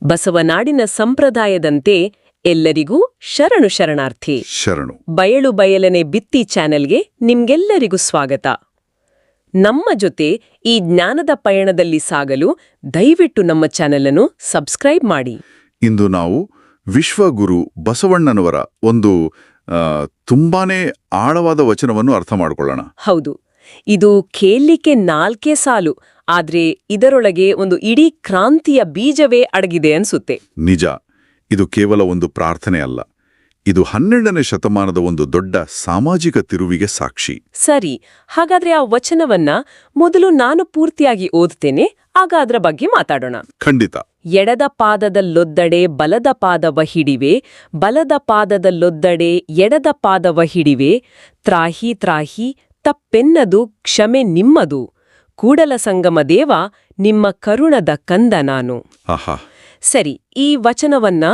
ಬಸವನಾಡಿನ ಸಂಪ್ರದಾಯದಂತೆ ಎಲ್ಲರಿಗೂ ಶರಣು ಶರಣಾರ್ಥಿ. ಶರಣು. ಬಯಲು ಬಯಲನೆ ಬಿತ್ತಿ ಚಾನೆಲ್ಗೆ ನಿಮ್ಗೆಲ್ಲರಿಗೂ ಸ್ವಾಗತ. ನಮ್ಮ ಜೊತೆ ಈ ಜ್ಞಾನದ ಪಯಣದಲ್ಲಿ ಸಾಗಲು ದಯವಿಟ್ಟು ನಮ್ಮ ಚಾನೆಲ್ ಅನ್ನು ಸಬ್ಸ್ಕ್ರೈಬ್ ಮಾಡಿ. ಇಂದು ನಾವು ವಿಶ್ವಗುರು ಬಸವಣ್ಣನವರ ಒಂದು ತುಂಬಾನೇ ಆಳವಾದ ವಚನವನ್ನು ಅರ್ಥ ಮಾಡಿಕೊಳ್ಳೋಣ. ಹೌದು, ಇದು ಕೇಳಲಿಕ್ಕೆ 4 ಸಾಲು, ಆದ್ರೆ ಇದರೊಳಗೆ ಒಂದು ಇಡೀ ಕ್ರಾಂತಿಯ ಬೀಜವೇ ಅಡಗಿದೆ ಅನ್ಸುತ್ತೆ. ನಿಜ, ಇದು ಕೇವಲ ಒಂದು ಪ್ರಾರ್ಥನೆ ಅಲ್ಲ, ಇದು 12ನೇ ಶತಮಾನದ ಒಂದು ದೊಡ್ಡ ಸಾಮಾಜಿಕ ತಿರುವಿಗೆ ಸಾಕ್ಷಿ. ಸರಿ, ಹಾಗಾದ್ರೆ ಆ ವಚನವನ್ನ ಮೊದಲು ನಾನು ಪೂರ್ತಿಯಾಗಿ ಓದ್ತೇನೆ, ಆಗ ಅದರ ಬಗ್ಗೆ ಮಾತಾಡೋಣ. ಖಂಡಿತ. ಎಡದ ಪಾದದಲ್ಲೊದ್ದಡೆ ಬಲದ ಪಾದವ ಹಿಡಿವೆ, ಬಲದ ಪಾದದಲ್ಲೊದ್ದಡೆ ಎಡದ ಪಾದವ ಹಿಡಿವೆ, ತ್ರಾಹಿ ತ್ರಾಹಿ ತಪ್ಪೆನ್ನದು ಕ್ಷಮೆ ನಿಮ್ಮದು, ಕೂಡಲ ಸಂಗಮ ದೇವ ನಿಮ್ಮ ಕರುಣದ ಕಂದ ನಾನು. ಆಹಾ. ಸರಿ, ಈ ವಚನವನ್ನ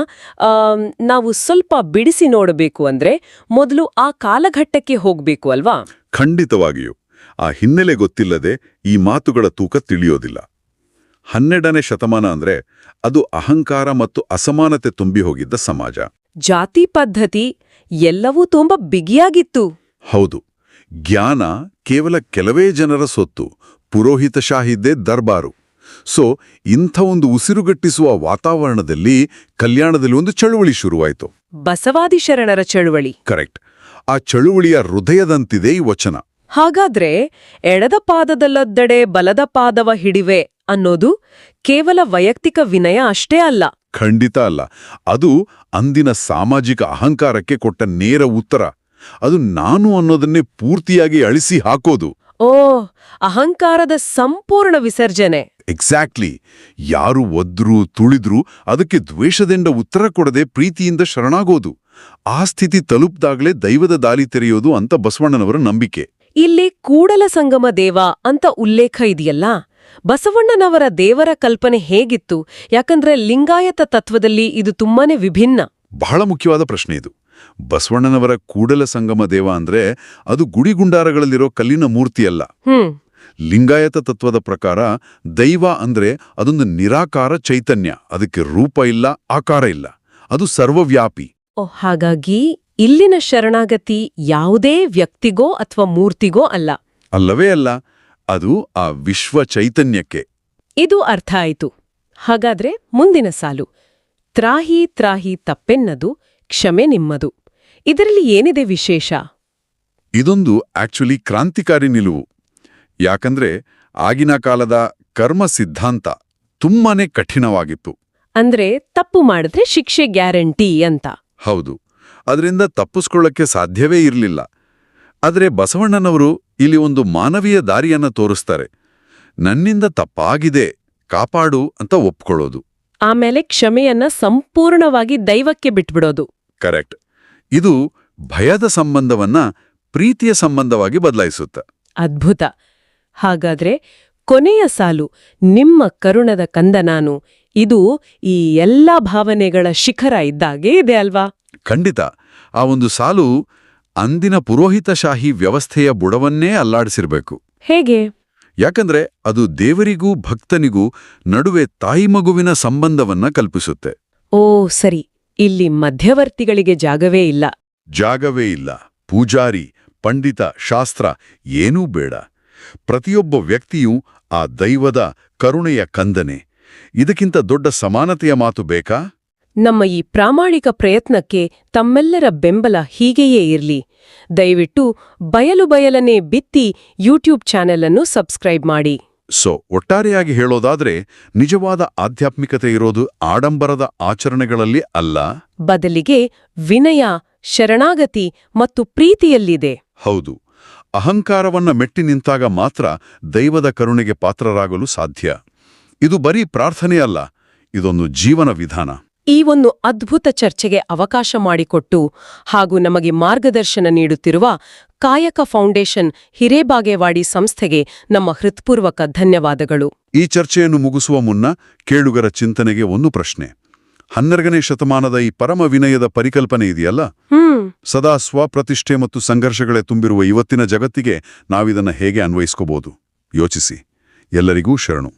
ನಾವು ಸ್ವಲ್ಪ ಬಿಡಿಸಿ ನೋಡಬೇಕು ಅಂದ್ರೆ ಮೊದಲು ಆ ಕಾಲಘಟ್ಟಕ್ಕೆ ಹೋಗ್ಬೇಕು ಅಲ್ವಾ? ಖಂಡಿತವಾಗಿಯೂ. ಆ ಹಿನ್ನೆಲೆ ಗೊತ್ತಿಲ್ಲದೆ ಈ ಮಾತುಗಳ ತೂಕ ತಿಳಿಯೋದಿಲ್ಲ. 12ನೇ ಶತಮಾನ ಅಂದ್ರೆ ಅದು ಅಹಂಕಾರ ಮತ್ತು ಅಸಮಾನತೆ ತುಂಬಿ ಹೋಗಿದ್ದ ಸಮಾಜ. ಜಾತಿ ಪದ್ಧತಿ ಎಲ್ಲವೂ ತುಂಬಾ ಬಿಗಿಯಾಗಿತ್ತು. ಹೌದು. ಜ್ಞಾನ ಕೇವಲ ಕೆಲವೇ ಜನರ ಸೊತ್ತು, ಪುರೋಹಿತಶಾಹಿದ್ದೇ ದರ್ಬಾರು. ಸೊ ಇಂಥ ಒಂದು ಉಸಿರುಗಟ್ಟಿಸುವ ವಾತಾವರಣದಲ್ಲಿ ಕಲ್ಯಾಣದಲ್ಲಿ ಒಂದು ಚಳುವಳಿ ಶುರುವಾಯಿತು. ಬಸವಾದಿ ಶರಣರ ಚಳುವಳಿ. ಕರೆಕ್ಟ್. ಆ ಚಳುವಳಿಯ ಹೃದಯದಂತಿದೆ ಈ ವಚನ. ಹಾಗಾದ್ರೆ ಎಡದ ಪಾದದಲ್ಲೊದ್ದಡೆ ಬಲದ ಪಾದವ ಹಿಡಿವೆ ಅನ್ನೋದು ಕೇವಲ ವೈಯಕ್ತಿಕ ವಿನಯ ಅಷ್ಟೇ ಅಲ್ಲ. ಖಂಡಿತ ಅಲ್ಲ. ಅದು ಅಂದಿನ ಸಾಮಾಜಿಕ ಅಹಂಕಾರಕ್ಕೆ ಕೊಟ್ಟ ನೇರ ಉತ್ತರ. ಅದು ನಾನು ಅನ್ನೋದನ್ನೇ ಪೂರ್ತಿಯಾಗಿ ಅಳಿಸಿ ಹಾಕೋದು. ಓ, ಅಹಂಕಾರದ ಸಂಪೂರ್ಣ ವಿಸರ್ಜನೆ. ಎಕ್ಸಾಕ್ಟ್ಲಿ. ಯಾರು ಒದ್ರೂ ತುಳಿದ್ರೂ ಅದಕ್ಕೆ ದ್ವೇಷದಿಂದ ಉತ್ತರ ಕೊಡದೆ ಪ್ರೀತಿಯಿಂದ ಶರಣಾಗೋದು. ಆ ಸ್ಥಿತಿ ತಲುಪ್ದಾಗ್ಲೇ ದೈವದ ದಾರಿ ತೆರೆಯೋದು ಅಂತ ಬಸವಣ್ಣನವರ ನಂಬಿಕೆ. ಇಲ್ಲಿ ಕೂಡಲ ಸಂಗಮ ದೇವ ಅಂತ ಉಲ್ಲೇಖ ಇದೆಯಲ್ಲ, ಬಸವಣ್ಣನವರ ದೇವರ ಕಲ್ಪನೆ ಹೇಗಿತ್ತು? ಯಾಕಂದ್ರೆ ಲಿಂಗಾಯತ ತತ್ವದಲ್ಲಿ ಇದು ತುಂಬಾನೇ ವಿಭಿನ್ನ. ಬಹಳ ಮುಖ್ಯವಾದ ಪ್ರಶ್ನೆ ಇದು. ಬಸವಣ್ಣನವರ ಕೂಡಲ ಸಂಗಮ ದೇವ ಅಂದ್ರೆ ಅದು ಗುಡಿಗುಂಡಾರಗಳಲ್ಲಿರೋ ಕಲ್ಲಿನ ಮೂರ್ತಿಯಲ್ಲ. ಲಿಂಗಾಯತ ತತ್ವದ ಪ್ರಕಾರ ದೈವ ಅಂದ್ರೆ ಅದೊಂದು ನಿರಾಕಾರ ಚೈತನ್ಯ. ಅದಕ್ಕೆ ರೂಪ ಇಲ್ಲ, ಆಕಾರ ಇಲ್ಲ. ಅದು ಸರ್ವವ್ಯಾಪಿ. ಹಾಗಾಗಿ ಇಲ್ಲಿನ ಶರಣಾಗತಿ ಯಾವುದೇ ವ್ಯಕ್ತಿಗೋ ಅಥವಾ ಮೂರ್ತಿಗೋ ಅಲ್ಲ. ಅಲ್ಲವೇ ಅಲ್ಲ. ಅದು ಆ ವಿಶ್ವ ಚೈತನ್ಯಕ್ಕೆ. ಇದು ಅರ್ಥ ಆಯ್ತು. ಹಾಗಾದ್ರೆ ಮುಂದಿನ ಸಾಲು, ತ್ರಾಹಿ ತ್ರಾಹಿ ತಪ್ಪೆನ್ನದು ಕ್ಷಮೆ ನಿಮ್ಮದು. ಇದರಲ್ಲಿ ಏನಿದೆ ವಿಶೇಷ? ಇದೊಂದು ಆಕ್ಚುಲಿ ಕ್ರಾಂತಿಕಾರಿ ನಿಲುವು. ಯಾಕಂದ್ರೆ ಆಗಿನ ಕಾಲದ ಕರ್ಮ ಸಿದ್ಧಾಂತ ತುಂಬಾನೇ ಕಠಿಣವಾಗಿತ್ತು. ಅಂದ್ರೆ ತಪ್ಪು ಮಾಡಿದ್ರೆ ಶಿಕ್ಷೆ ಗ್ಯಾರಂಟಿ ಅಂತ. ಹೌದು. ಅದರಿಂದ ತಪ್ಪಿಸ್ಕೊಳ್ಳಕ್ಕೆ ಸಾಧ್ಯವೇ ಇರಲಿಲ್ಲ. ಆದರೆ ಬಸವಣ್ಣನವರು ಇಲ್ಲಿ ಒಂದು ಮಾನವೀಯ ದಾರಿಯನ್ನ ತೋರಿಸ್ತಾರೆ. ನನ್ನಿಂದ ತಪ್ಪಾಗಿದೆ, ಕಾಪಾಡು ಅಂತ ಒಪ್ಕೊಳ್ಳೋದು. ಆಮೇಲೆ ಕ್ಷಮೆಯನ್ನ ಸಂಪೂರ್ಣವಾಗಿ ದೈವಕ್ಕೆ ಬಿಟ್ಬಿಡೋದು. ಕರೆಕ್ಟ್. ಇದು ಭಯದ ಸಂಬಂಧವನ್ನ ಪ್ರೀತಿಯ ಸಂಬಂಧವಾಗಿ ಬದಲಾಯಿಸುತ್ತೆ. ಅದ್ಭುತ. ಹಾಗಾದ್ರೆ ಕೊನೆಯ ಸಾಲು, ನಿಮ್ಮ ಕರುಣದ ಕಂದ ನಾನು, ಇದು ಈ ಎಲ್ಲಾ ಭಾವನೆಗಳ ಶಿಖರ ಇದ್ದಾಗೇ ಇದೆ ಅಲ್ವಾ? ಖಂಡಿತ. ಆ ಒಂದು ಸಾಲು ಅಂದಿನ ಪುರೋಹಿತಶಾಹಿ ವ್ಯವಸ್ಥೆಯ ಬುಡವನ್ನೇ ಅಲ್ಲಾಡಿಸಿರ್ಬೇಕು. ಹೇಗೆ? ಯಾಕಂದ್ರೆ ಅದು ದೇವರಿಗೂ ಭಕ್ತನಿಗೂ ನಡುವೆ ತಾಯಿ ಮಗುವಿನ ಸಂಬಂಧವನ್ನ ಕಲ್ಪಿಸುತ್ತೆ. ಓ ಸರಿ, ಇಲ್ಲಿ ಮಧ್ಯವರ್ತಿಗಳಿಗೆ ಜಾಗವೇ ಇಲ್ಲ. ಜಾಗವೇ ಇಲ್ಲ. ಪೂಜಾರಿ, ಪಂಡಿತ, ಶಾಸ್ತ್ರ ಏನೂ ಬೇಡ. ಪ್ರತಿಯೊಬ್ಬ ವ್ಯಕ್ತಿಯೂ ಆ ದೈವದ ಕರುಣೆಯ ಕಂದನೆ. ಇದಕ್ಕಿಂತ ದೊಡ್ಡ ಸಮಾನತೆಯ ಮಾತು ಬೇಕಾ? ನಮ್ಮ ಈ ಪ್ರಾಮಾಣಿಕ ಪ್ರಯತ್ನಕ್ಕೆ ತಮ್ಮೆಲ್ಲರ ಬೆಂಬಲ ಹೀಗೆಯೇ ಇರ್ಲಿ. ದಯವಿಟ್ಟು ಬಯಲು ಬಯಲನೆ ಬಿತ್ತಿ ಯೂಟ್ಯೂಬ್ ಚಾನೆಲ್ ಅನ್ನು ಸಬ್ಸ್ಕ್ರೈಬ್ ಮಾಡಿ. ಒಟ್ಟಾರೆಯಾಗಿ ಹೇಳೋದಾದ್ರೆ ನಿಜವಾದ ಆಧ್ಯಾತ್ಮಿಕತೆ ಇರೋದು ಆಡಂಬರದ ಆಚರಣೆಗಳಲ್ಲಿ ಅಲ್ಲ, ಬದಲಿಗೆ ವಿನಯ, ಶರಣಾಗತಿ ಮತ್ತು ಪ್ರೀತಿಯಲ್ಲಿದೆ. ಹೌದು. ಅಹಂಕಾರವನ್ನ ಮೆಟ್ಟಿ ನಿಂತಾಗ ಮಾತ್ರ ದೈವದ ಕರುಣೆಗೆ ಪಾತ್ರರಾಗಲು ಸಾಧ್ಯ. ಇದು ಬರೀ ಪ್ರಾರ್ಥನೆ ಅಲ್ಲ, ಇದೊಂದು ಜೀವನ ವಿಧಾನ. ಈ ಒಂದು ಅದ್ಭುತ ಚರ್ಚೆಗೆ ಅವಕಾಶ ಮಾಡಿಕೊಟ್ಟು ಹಾಗೂ ನಮಗೆ ಮಾರ್ಗದರ್ಶನ ನೀಡುತ್ತಿರುವ ಕಾಯಕ ಫೌಂಡೇಶನ್ ಹಿರೇಬಾಗೇವಾಡಿ ಸಂಸ್ಥೆಗೆ ನಮ್ಮ ಹೃತ್ಪೂರ್ವಕ ಧನ್ಯವಾದಗಳು. ಈ ಚರ್ಚೆಯನ್ನು ಮುಗಿಸುವ ಮುನ್ನ ಕೇಳುಗರ ಚಿಂತನೆಗೆ ಒಂದು ಪ್ರಶ್ನೆ. 12ನೇ ಶತಮಾನದ ಈ ಪರಮ ವಿನಯದ ಪರಿಕಲ್ಪನೆ ಇದೆಯಲ್ಲ, ಸದಾ ಸ್ವಪ್ರತಿಷ್ಠೆ ಮತ್ತು ಸಂಘರ್ಷಗಳೇ ತುಂಬಿರುವ ಇವತ್ತಿನ ಜಗತ್ತಿಗೆ ನಾವಿದನ್ನ ಹೇಗೆ ಅನ್ವಯಿಸ್ಕೋಬಹುದು? ಯೋಚಿಸಿ. ಎಲ್ಲರಿಗೂ ಶರಣು.